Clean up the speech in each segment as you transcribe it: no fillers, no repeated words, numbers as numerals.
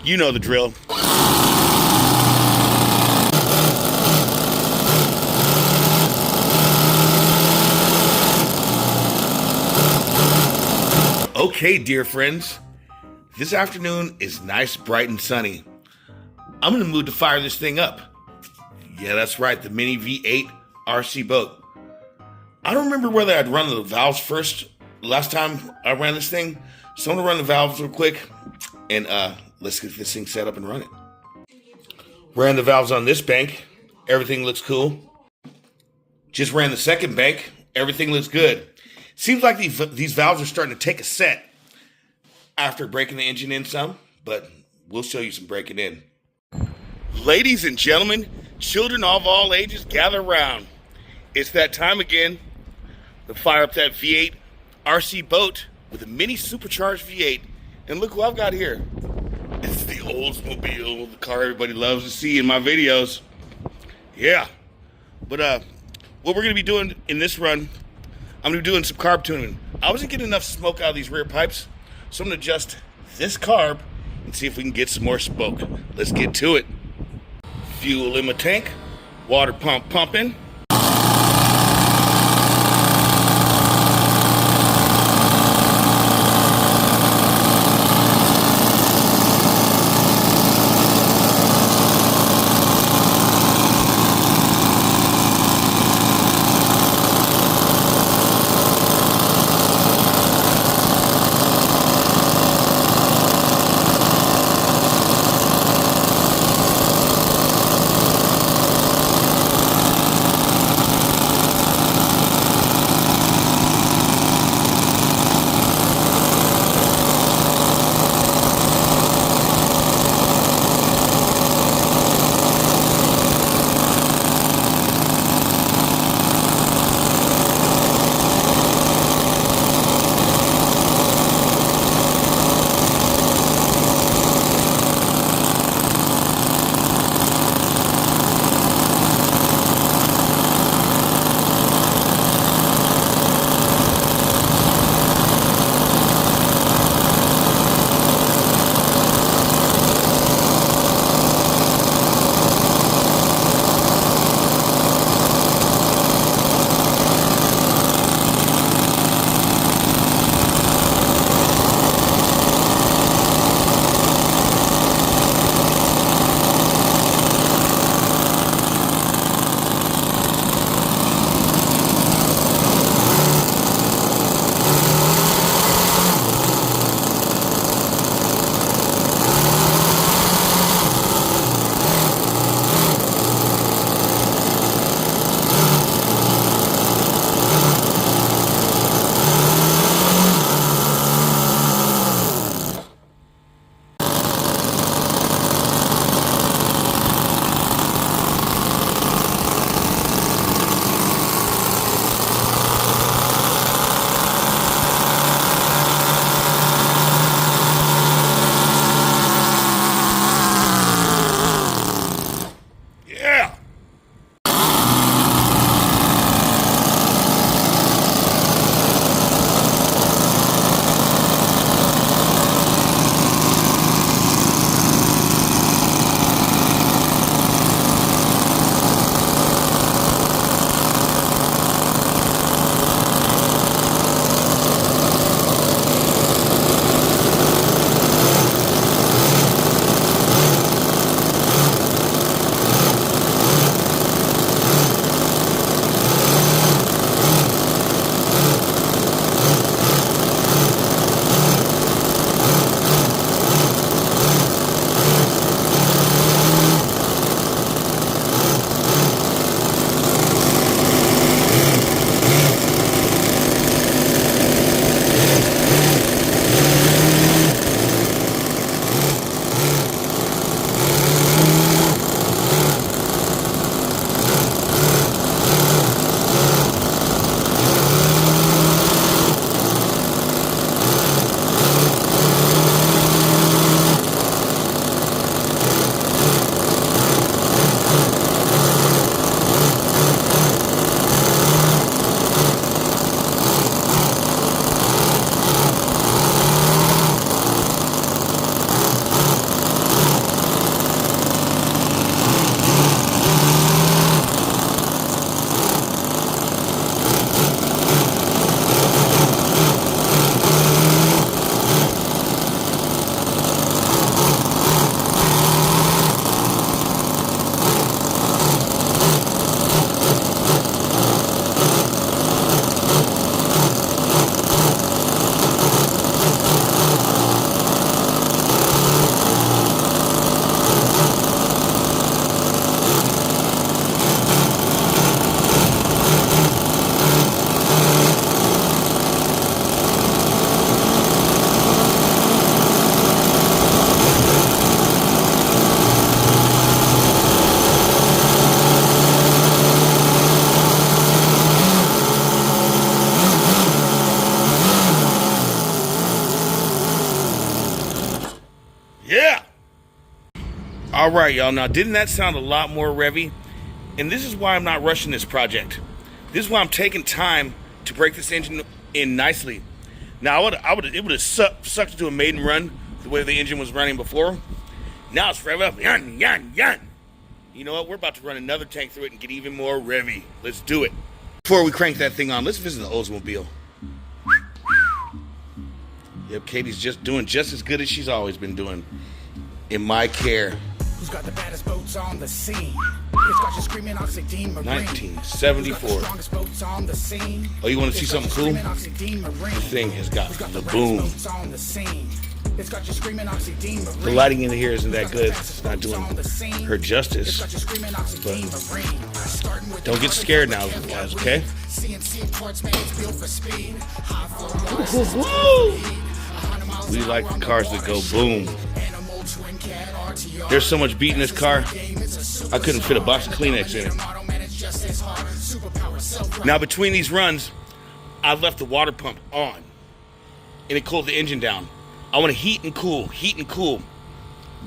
You know the drill. Okay, dear friends, this afternoon is nice, bright, and sunny. I'm in the mood to fire this thing up. Yeah, that's right, the mini V8 RC boat. I don't remember whether I'd run the valves first last time I ran this thing, so I'm gonna run the valves real quick, and let's get this thing set up and run it. Ran the valves on this bank, everything looks cool. Just ran the second bank, everything looks good. Seems like these valves are starting to take a set after breaking the engine in some, but we'll show you some breaking in. Ladies and gentlemen, children of all ages, gather around. It's that time again to fire up that V8 RC boat with a mini supercharged V8. And look who I've got here. It's the Oldsmobile, the car everybody loves to see in my videos. Yeah. But what we're going to be doing in this run, I'm going to be doing some carb tuning. I wasn't getting enough smoke out of these rear pipes, so I'm going to adjust this carb and see if we can get some more smoke. Let's get to it. Fuel in my tank, water pump pumping. All right, y'all. Now, didn't that sound a lot more revvy? And this is why I'm not rushing this project. This is why I'm taking time to break this engine in nicely. Now, it would have sucked into a maiden run the way the engine was running before. Now it's rev up. Yun, yun, yun. You know what? We're about to run another tank through it and get even more revvy. Let's do it. Before we crank that thing on, let's visit the Oldsmobile. Yep, Katie's just doing just as good as she's always been doing. In my care. Who's got the baddest boats on the scene? It's got you screaming Oxidean Marine. 1974. Oh, you want to see something cool? This thing has got the boom. The lighting in here isn't that good. It's not doing her justice. But don't get scared now, guys, okay? We like the cars that go boom. There's so much beat in this car, I couldn't fit a box of Kleenex in it. Now, between these runs, I left the water pump on, and it cooled the engine down. I want to heat and cool.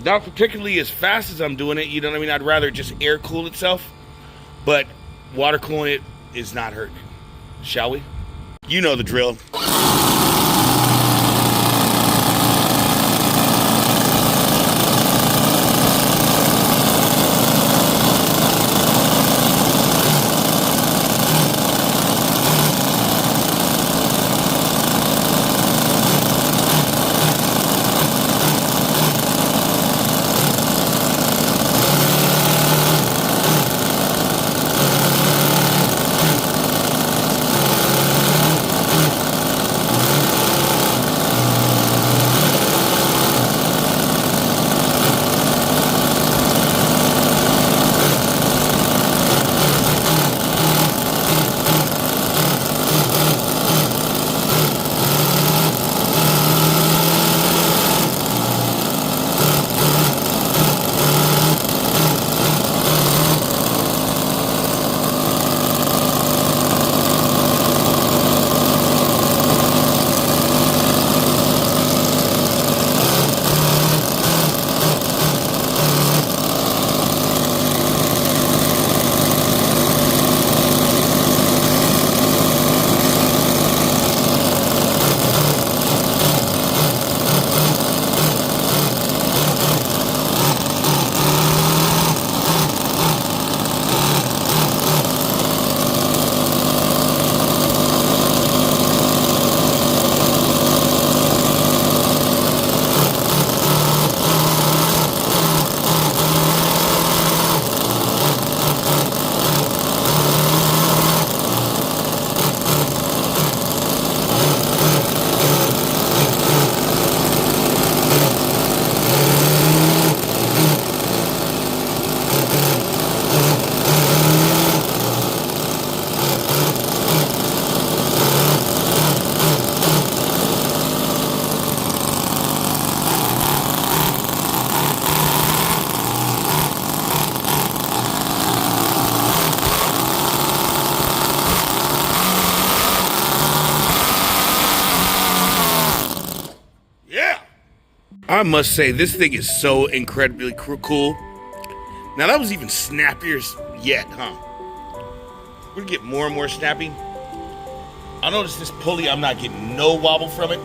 Not particularly as fast as I'm doing it, you know what I mean? I'd rather just air cool itself, but water cooling it is not hurting. Shall we? You know the drill. I must say, this thing is so incredibly cool. Now, that was even snappier yet, huh? We're gonna get more and more snappy. I noticed this pulley, I'm not getting no wobble from it.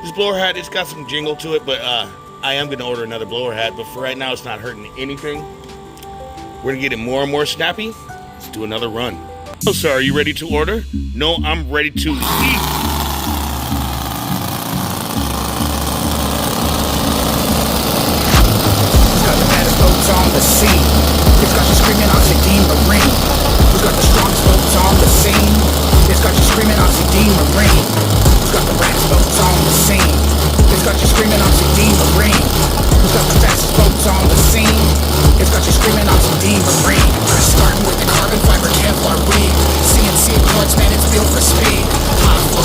This blower hat, it's got some jingle to it, but I am gonna order another blower hat, but for right now, it's not hurting anything. We're gonna get it more and more snappy. Let's do another run. Oh, sir, are you ready to order? No, I'm ready to eat. On the scene, it's got you screaming Oxidean Marine. Who's got the strongest boats on the scene? It's got you screaming Oxidean Marine. Who's got the raddest boats on the scene? It's got you screaming Oxidean Marine. Who's got the fastest boats on the scene? It's got you screaming Oxidean Marine. Starting with the carbon fiber Kevlar weave. CNC parts, man, it's built for speed. High flow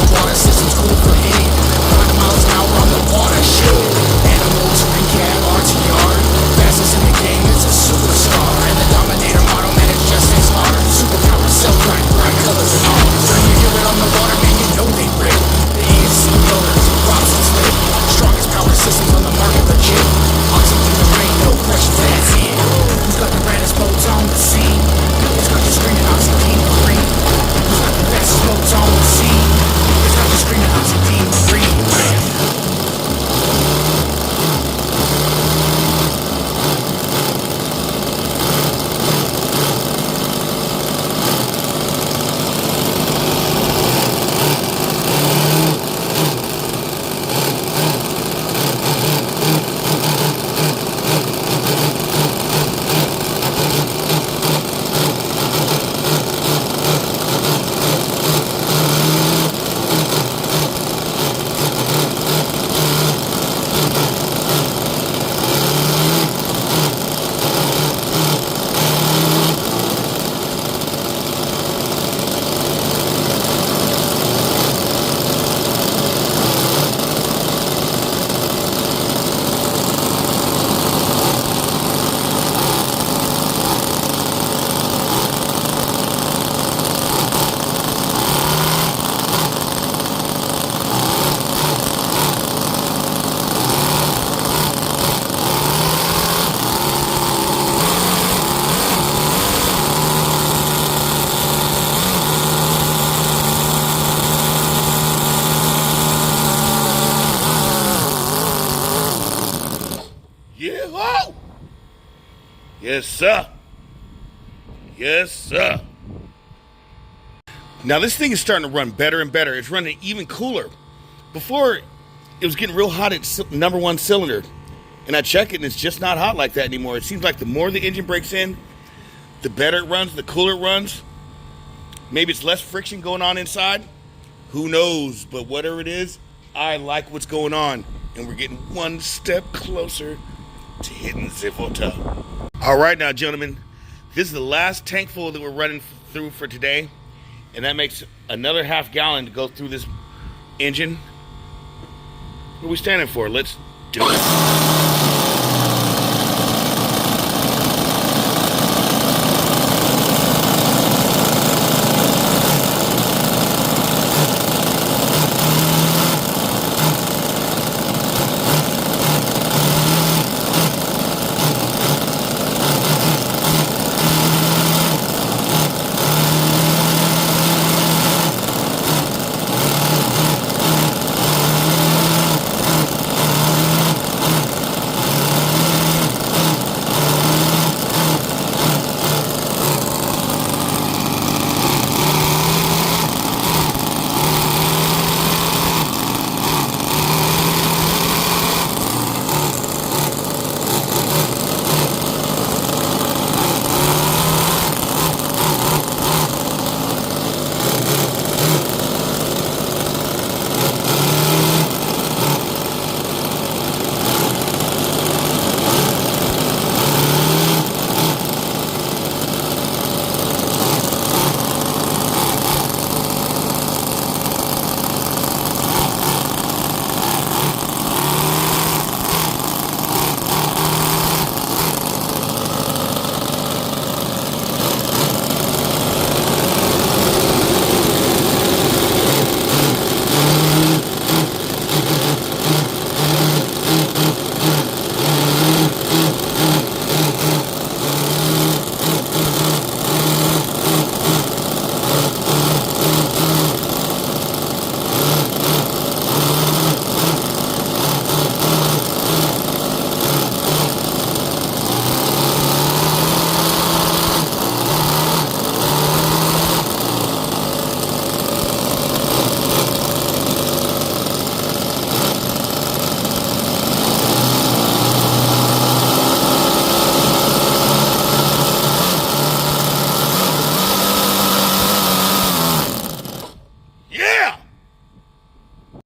Yeah, oh! Yes, sir. Yes, sir. Now this thing is starting to run better and better. It's running even cooler. Before, it was getting real hot at number one cylinder. And I check it and it's just not hot like that anymore. It seems like the more the engine breaks in, the better it runs, the cooler it runs. Maybe it's less friction going on inside. Who knows? But whatever it is, I like what's going on. And we're getting one step closer to hitting Zivota. All right now, gentlemen. This is the last tank full that we're running through for today. And that makes another half gallon to go through this engine. What are we standing for? Let's do it.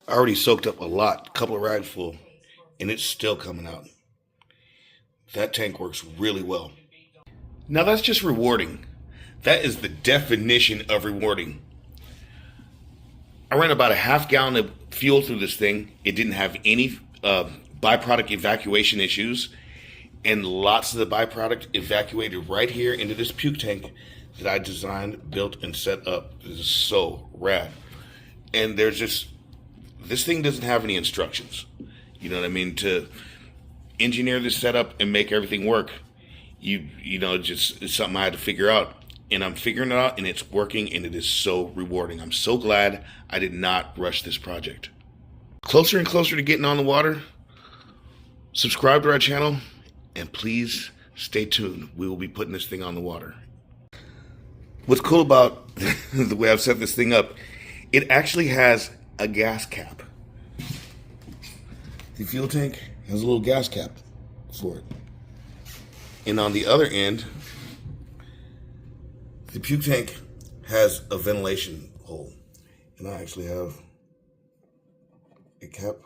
I already soaked up a couple of rides full, and it's still coming out. That tank works really well. Now that's just rewarding. That is the definition of rewarding. I ran about a half gallon of fuel through this thing. It didn't have any byproduct evacuation issues, and lots of the byproduct evacuated right here into this puke tank that I designed, built, and set up. This is so rad. And this thing doesn't have any instructions. You know what I mean? To engineer this setup and make everything work, it's something I had to figure out. And I'm figuring it out, and it's working, and it is so rewarding. I'm so glad I did not rush this project. Closer and closer to getting on the water. Subscribe to our channel, and please stay tuned. We will be putting this thing on the water. What's cool about the way I've set this thing up, it actually has a gas cap. The fuel tank has a little gas cap for it. And on the other end, the puke tank has a ventilation hole. And I actually have a cap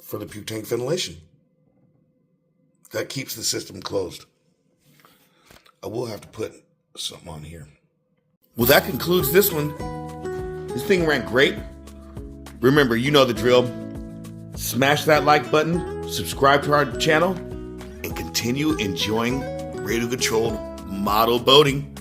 for the puke tank ventilation. That keeps the system closed. I will have to put something on here. Well, that concludes this one. This thing ran great. Remember, you know the drill. Smash that like button, subscribe to our channel, and continue enjoying radio-controlled model boating.